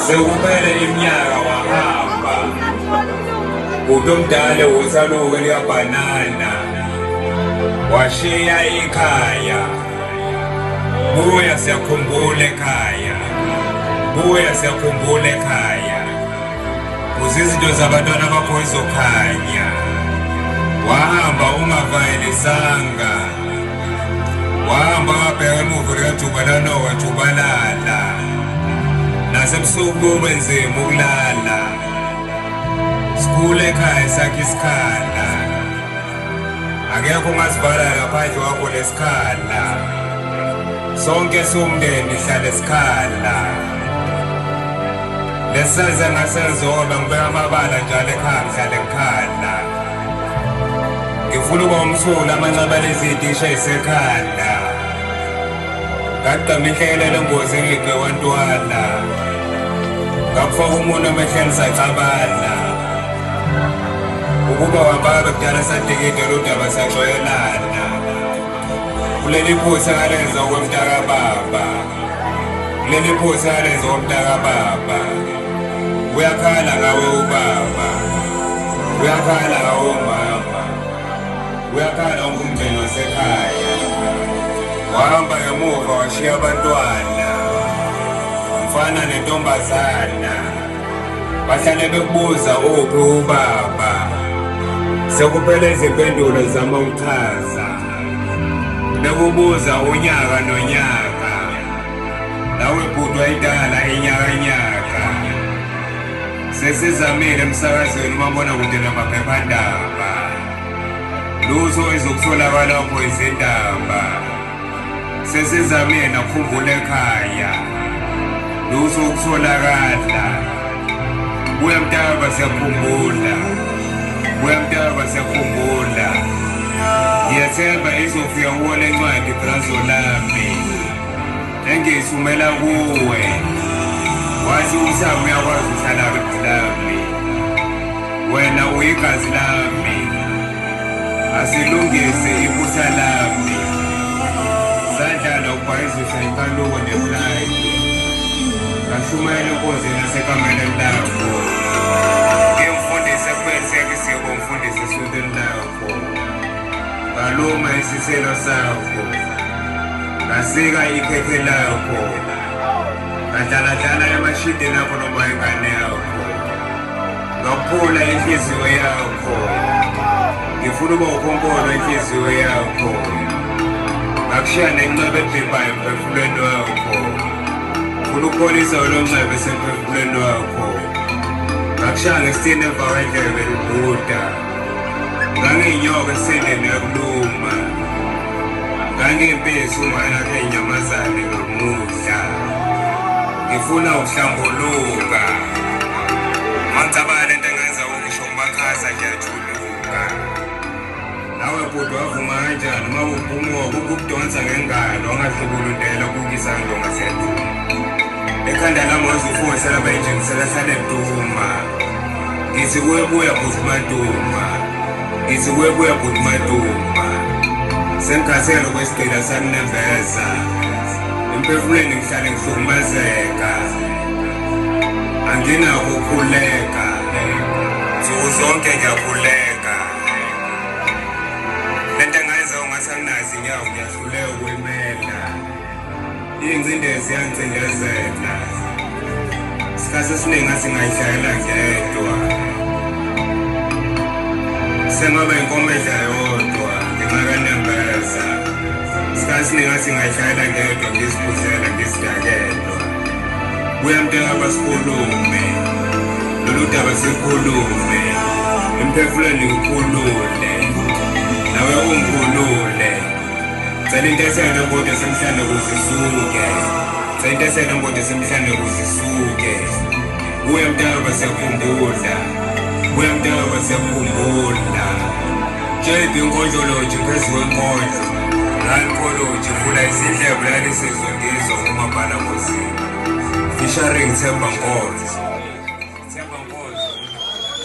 Sekuphele iminyaka wahamba utomdala usaluke liyabhanana washiya ikhaya buya siyakhumbula ekhaya buya siyakhumbula ekhaya kuzizinto zabantwana bakho ezokhanya wahamba ungavayelisanga wahamba ngabheka emuva likajubalana wajubalala nasebusuku benzima ukulala sikhule ekhaya sakhe isikhala akekho ongasivala ngaphandle kwakho lesikhala sonke somndeni hlala esikhala lesenze ngasenzoba ngibeka amabala njalo ekhaya ngihlale ngikhala ngifuna uba umsula amanxeba lezitisha esekhala ngaqama inhlelo lengozi engigewantwala ngakufaka umuntu emehleni sacabana ukuba wambaba kudala sadikide lodaba saxoyelana kuleli phutha ngalenza okwemntakababa kuleli phutha ngalenza okwemntakababa uyakhala ngawe ubaba uyakhala ngawe umama uyakhala umndeni wasekhaya wahamba ngemuva washiya abantwana mfana nentombazana bahlale bekubuza uphi ubaba sekuphele izimpendulo zama uchaza bekubuza unyaka nonyaka nawe bhudwa idala inyaka sesizamile emsakazweni umabonakude namaphephandaba lutho ezokutholakala lapho izindaba sesizamile nakukhumbula ekhaya lutho ukutholakala buya mntaba siyakhumbula buya mntaba siyakhumbula ngiyathemba izofika kuwo le ncwadi ibrazo lami engiyithumela kuwe wathi umsamo uyakwazi uhlala lami wena uyigazi lami asilungise iphutha lami sadlala ukubhayizisa inkaluko nebulayi ashumayela inkonzeni asekameleni lakho ngimfundise kubetheke isiko mfundise eswetweni lakho ngaluma isiselo sakho ngasika ikhekhe lakho ngadlaladlala emashidini akho noma ingane yakho ngaphula inhliziyo yakho ngifuna uba ukhonkolo inhliziyo yakho ngakushiya nenceba ebhibhayo emphefumulweni wakho funa ukupholisa lo nceba esemphefumulweni wakho ngakushaya ngesitini emva kwendlebe libhuda ngangiyinyoka esendeni yakuluma ngangiyimpisi umayelakhe inyamazane ngamudla ngifuna ukuhlambuluka mangicabanga lento engenza ukusho kumakhaza ngiyajuluka nawe bhuti wavuma kanjani uma uphumuka ukudonsa ngengalo angahlubulundela ukukisando ngaseduma ekhanda lami wazifunisela bayinjengisela hlale duma ngithi kuyebuya bhuti maduma ngithi kuyebuya bhuti maduma sengikhathele kwesigqila saninembeza emphefumulweni ngihlale ngihlukumezeka anginako ukukhuleka nsuku zonke ngiyakhuleka lento engayenza ungathi anginazi inyawo ngiyahluleka ukuyimela ingcindezi yangicindezela isikhathi esiningi ngathi ngayishayela ngedwa sengaba inkomedla yodwa ngingakanembeza isikhathi esiningi ngathi ngayishayela ngedwa ngiziphuthela ngizidakelwa buya mntengaba sikhulume lolu daba sikhulume emphefumulweni ngikhulule nawe ungikhulule cela into esele kodwa semhlanje kuzisuke cela into esele kodwa semhlanje kuzisuke buya mntaba siyakhumbula buya mntaba siyakhumbula JB Nkondloloji phezu kwenkondlo Lankoloji vula izindlebe lalisezwe ngizwa umabhala ngozini featuring Themba Nkosi